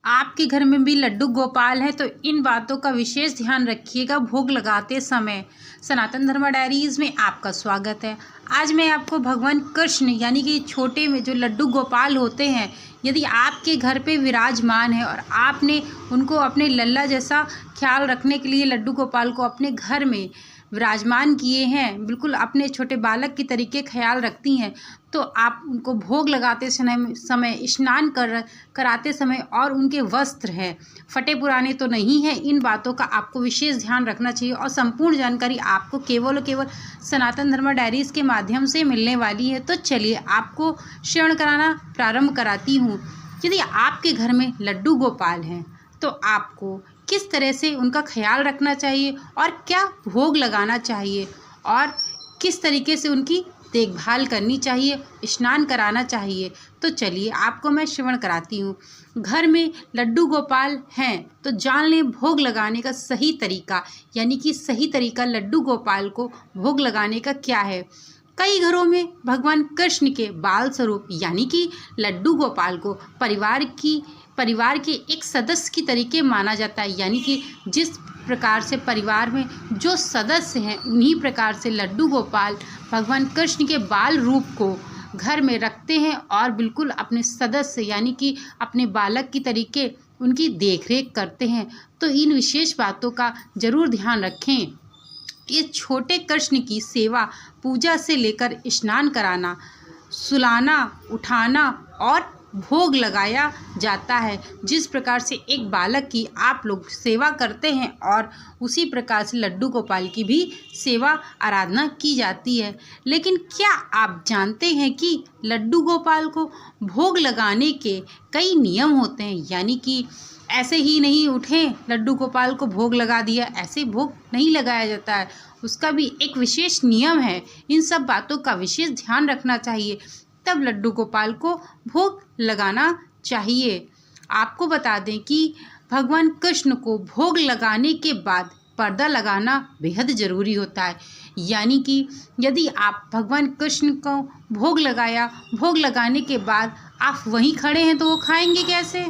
आपके घर में भी लड्डू गोपाल है तो इन बातों का विशेष ध्यान रखिएगा भोग लगाते समय। सनातन धर्म डायरीज में आपका स्वागत है। आज मैं आपको भगवान कृष्ण यानी कि छोटे में जो लड्डू गोपाल होते हैं, यदि आपके घर पे विराजमान है और आपने उनको अपने लल्ला जैसा ख्याल रखने के लिए लड्डू गोपाल को अपने घर में विराजमान किए हैं, बिल्कुल अपने छोटे बालक की तरीके ख्याल रखती हैं, तो आप उनको भोग लगाते समय स्नान कराते समय और उनके वस्त्र हैं फटे पुराने तो नहीं हैं, इन बातों का आपको विशेष ध्यान रखना चाहिए। और संपूर्ण जानकारी आपको केवल सनातन धर्म डायरीज के माध्यम से मिलने वाली है। तो चलिए आपको श्रवण कराना प्रारंभ कराती हूँ। यदि आपके घर में लड्डू गोपाल हैं तो आपको किस तरह से उनका ख्याल रखना चाहिए और क्या भोग लगाना चाहिए और किस तरीके से उनकी देखभाल करनी चाहिए, स्नान कराना चाहिए। तो चलिए आपको मैं श्रवण कराती हूँ। घर में लड्डू गोपाल हैं तो जान लें भोग लगाने का सही तरीका, यानी कि सही तरीका लड्डू गोपाल को भोग लगाने का क्या है। कई घरों में भगवान कृष्ण के बाल स्वरूप यानी कि लड्डू गोपाल को परिवार के एक सदस्य की तरीके माना जाता है, यानी कि जिस प्रकार से परिवार में जो सदस्य हैं उन्हीं प्रकार से लड्डू गोपाल भगवान कृष्ण के बाल रूप को घर में रखते हैं और बिल्कुल अपने सदस्य यानी कि अपने बालक की तरीके उनकी देखरेख करते हैं। तो इन विशेष बातों का ज़रूर ध्यान रखें। इस छोटे कृष्ण की सेवा पूजा से लेकर स्नान कराना, सुलाना, उठाना और भोग लगाया जाता है। जिस प्रकार से एक बालक की आप लोग सेवा करते हैं और उसी प्रकार से लड्डू गोपाल की भी सेवा आराधना की जाती है। लेकिन क्या आप जानते हैं कि लड्डू गोपाल को भोग लगाने के कई नियम होते हैं, यानी कि ऐसे ही नहीं उठे लड्डू गोपाल को भोग लगा दिया, ऐसे भोग नहीं लगाया जाता है, उसका भी एक विशेष नियम है। इन सब बातों का विशेष ध्यान रखना चाहिए, तब लड्डू गोपाल को भोग लगाना चाहिए। आपको बता दें कि भगवान कृष्ण को भोग लगाने के बाद पर्दा लगाना बेहद ज़रूरी होता है, यानी कि यदि आप भगवान कृष्ण को भोग लगाने के बाद आप वहीं खड़े हैं तो वो खाएंगे कैसे।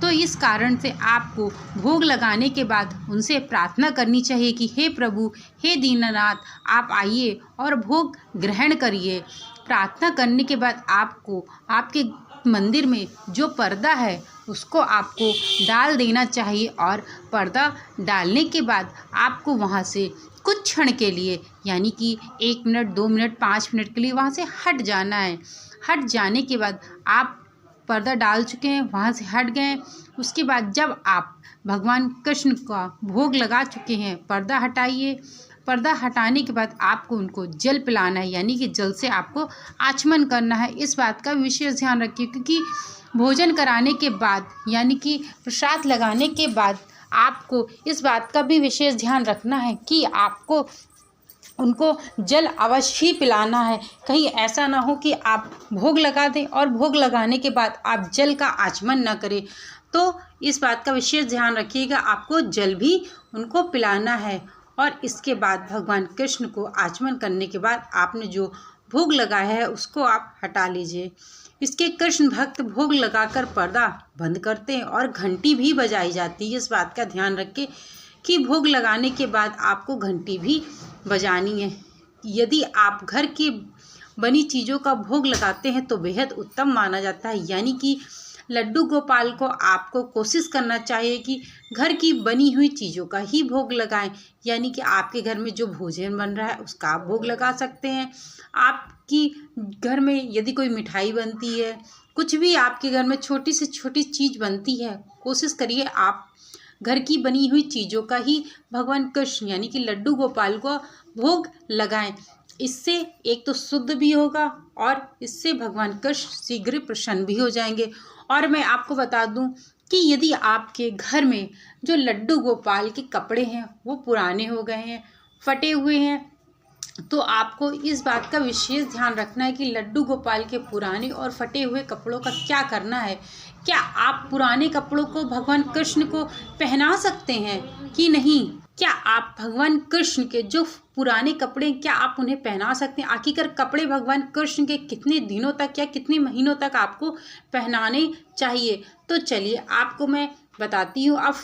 तो इस कारण से आपको भोग लगाने के बाद उनसे प्रार्थना करनी चाहिए कि हे प्रभु, हे दीननाथ, आप आइए और भोग ग्रहण करिए। प्रार्थना करने के बाद आपको आपके मंदिर में जो पर्दा है उसको आपको डाल देना चाहिए और पर्दा डालने के बाद आपको वहाँ से कुछ क्षण के लिए यानी कि 1 मिनट, 2 मिनट, 5 मिनट के लिए वहाँ से हट जाना है। हट जाने के बाद आप पर्दा डाल चुके हैं, वहाँ से हट गए। उसके बाद जब आप भगवान कृष्ण का भोग लगा चुके हैं, पर्दा हटाइए। पर्दा हटाने के बाद आपको उनको जल पिलाना है, यानी कि जल से आपको आचमन करना है। इस बात का विशेष ध्यान रखिए, क्योंकि भोजन कराने के बाद यानी कि प्रसाद लगाने के बाद आपको इस बात का भी विशेष ध्यान रखना है कि आपको उनको जल अवश्य ही पिलाना है। कहीं ऐसा ना हो कि आप भोग लगा दें और भोग लगाने के बाद आप जल का आचमन न करें। तो इस बात का विशेष ध्यान रखिएगा, आपको जल भी उनको पिलाना है। और इसके बाद भगवान कृष्ण को आचमन करने के बाद आपने जो भोग लगाया है उसको आप हटा लीजिए। इसके कृष्ण भक्त भोग लगाकर पर्दा बंद करते हैं और घंटी भी बजाई जाती है। इस बात का ध्यान रखें कि भोग लगाने के बाद आपको घंटी भी बजानी है। यदि आप घर की बनी चीज़ों का भोग लगाते हैं तो बेहद उत्तम माना जाता है, यानी कि लड्डू गोपाल को आपको कोशिश करना चाहिए कि घर की बनी हुई चीज़ों का ही भोग लगाएं, यानी कि आपके घर में जो भोजन बन रहा है उसका आप भोग लगा सकते हैं। आपकी घर में यदि कोई मिठाई बनती है, कुछ भी आपके घर में छोटी से छोटी चीज़ बनती है, कोशिश करिए आप घर की बनी हुई चीज़ों का ही भगवान कृष्ण यानी कि लड्डू गोपाल को भोग लगाएं। इससे एक तो शुद्ध भी होगा और इससे भगवान कृष्ण शीघ्र प्रसन्न भी हो जाएंगे। और मैं आपको बता दूं कि यदि आपके घर में जो लड्डू गोपाल के कपड़े हैं वो पुराने हो गए हैं, फटे हुए हैं, तो आपको इस बात का विशेष ध्यान रखना है कि लड्डू गोपाल के पुराने और फटे हुए कपड़ों का क्या करना है। क्या आप पुराने कपड़ों को भगवान कृष्ण को पहना सकते हैं कि नहीं? क्या आप भगवान कृष्ण के जो पुराने कपड़े क्या आप उन्हें पहना सकते हैं? आखिरकार कपड़े भगवान कृष्ण के कितने दिनों तक या कितने महीनों तक आपको पहनाने चाहिए? तो चलिए आपको मैं बताती हूँ। आप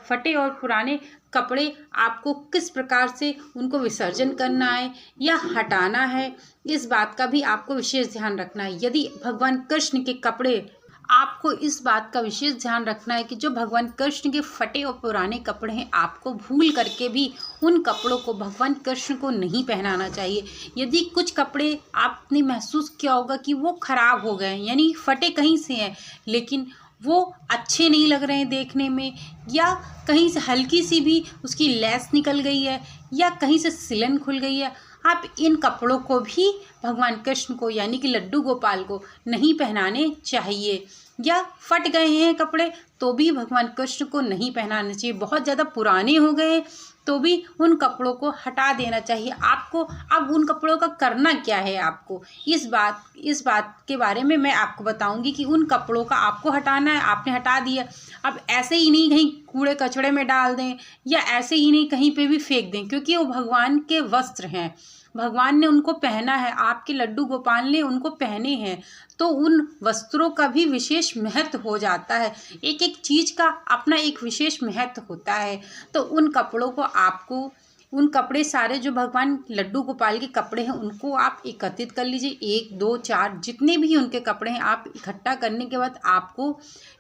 फटे और पुराने कपड़े आपको किस प्रकार से उनको विसर्जन करना है या हटाना है, इस बात का भी आपको विशेष ध्यान रखना है। यदि भगवान कृष्ण के कपड़े, आपको इस बात का विशेष ध्यान रखना है कि जो भगवान कृष्ण के फटे और पुराने कपड़े हैं, आपको भूल करके भी उन कपड़ों को भगवान कृष्ण को नहीं पहनाना चाहिए। यदि कुछ कपड़े आपने महसूस किया होगा कि वो खराब हो गए हैं, यानी फटे कहीं से हैं, लेकिन वो अच्छे नहीं लग रहे हैं देखने में, या कहीं से हल्की सी भी उसकी लेस निकल गई है, या कहीं से सिलन खुल गई है, आप इन कपड़ों को भी भगवान कृष्ण को यानी कि लड्डू गोपाल को नहीं पहनाने चाहिए। या फट गए हैं कपड़े तो भी भगवान कृष्ण को नहीं पहनाना चाहिए। बहुत ज़्यादा पुराने हो गए तो भी उन कपड़ों को हटा देना चाहिए आपको। अब उन कपड़ों का करना क्या है आपको, इस बात के बारे में मैं आपको बताऊंगी कि उन कपड़ों का आपको हटाना है। आपने हटा दिया, अब ऐसे ही नहीं कहीं कूड़े कचड़े में डाल दें या ऐसे ही नहीं कहीं पे भी फेंक दें, क्योंकि वो भगवान के वस्त्र हैं, भगवान ने उनको पहना है, आपके लड्डू गोपाल ने उनको पहने हैं, तो उन वस्त्रों का भी विशेष महत्व हो जाता है। एक एक चीज़ का अपना एक विशेष महत्व होता है। तो उन कपड़ों को आपको, उन कपड़े सारे जो भगवान लड्डू गोपाल के कपड़े हैं उनको आप एकत्रित कर लीजिए। 1 2 4 जितने भी उनके कपड़े हैं आप इकट्ठा करने के बाद आपको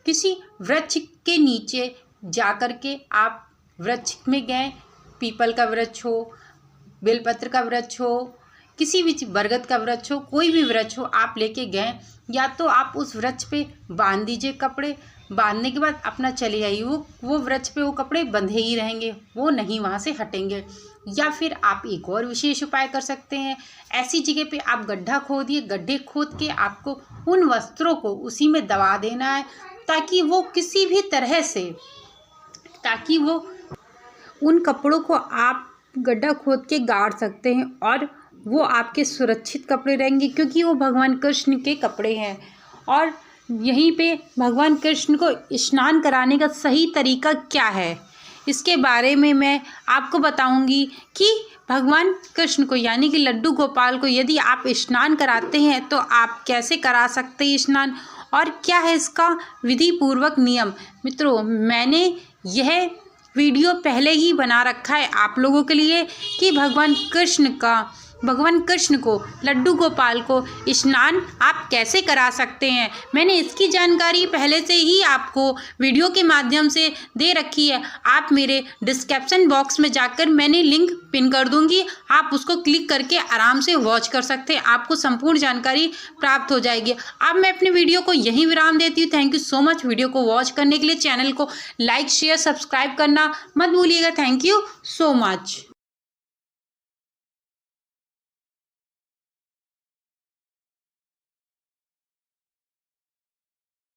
किसी वृक्ष के नीचे जा कर के, आप वृक्ष में गए, पीपल का वृक्ष हो, बेलपत्र का वृक्ष हो, किसी भी बरगद का वृक्ष हो, कोई भी वृक्ष हो, आप लेके गए, या तो आप उस वृक्ष पे बांध दीजिए कपड़े। बांधने के बाद अपना चले आइए, वो वृक्ष पे वो कपड़े बंधे ही रहेंगे, वो नहीं वहाँ से हटेंगे। या फिर आप एक और विशेष उपाय कर सकते हैं। ऐसी जगह पे आप गड्ढा खोदिए, गड्ढे खोद के आपको उन वस्त्रों को उसी में दबा देना है, ताकि वो किसी भी तरह से, ताकि वो उन कपड़ों को आप गड्ढा खोद के गाड़ सकते हैं और वो आपके सुरक्षित कपड़े रहेंगे, क्योंकि वो भगवान कृष्ण के कपड़े हैं। और यहीं पे भगवान कृष्ण को स्नान कराने का सही तरीका क्या है, इसके बारे में मैं आपको बताऊंगी कि भगवान कृष्ण को यानी कि लड्डू गोपाल को यदि आप स्नान कराते हैं तो आप कैसे करा सकते हैं स्नान, और क्या है इसका विधि पूर्वक नियम। मित्रों, मैंने यह वीडियो पहले ही बना रखा है आप लोगों के लिए कि भगवान कृष्ण को लड्डू गोपाल को स्नान आप कैसे करा सकते हैं। मैंने इसकी जानकारी पहले से ही आपको वीडियो के माध्यम से दे रखी है। आप मेरे डिस्क्रिप्शन बॉक्स में जाकर मैंने लिंक पिन कर दूंगी, आप उसको क्लिक करके आराम से वॉच कर सकते हैं, आपको संपूर्ण जानकारी प्राप्त हो जाएगी। अब मैं अपने वीडियो को यहीं विराम देती हूँ। Thank you so much video को वॉच करने के लिए। चैनल को लाइक शेयर सब्सक्राइब करना मत भूलिएगा। Thank you so much.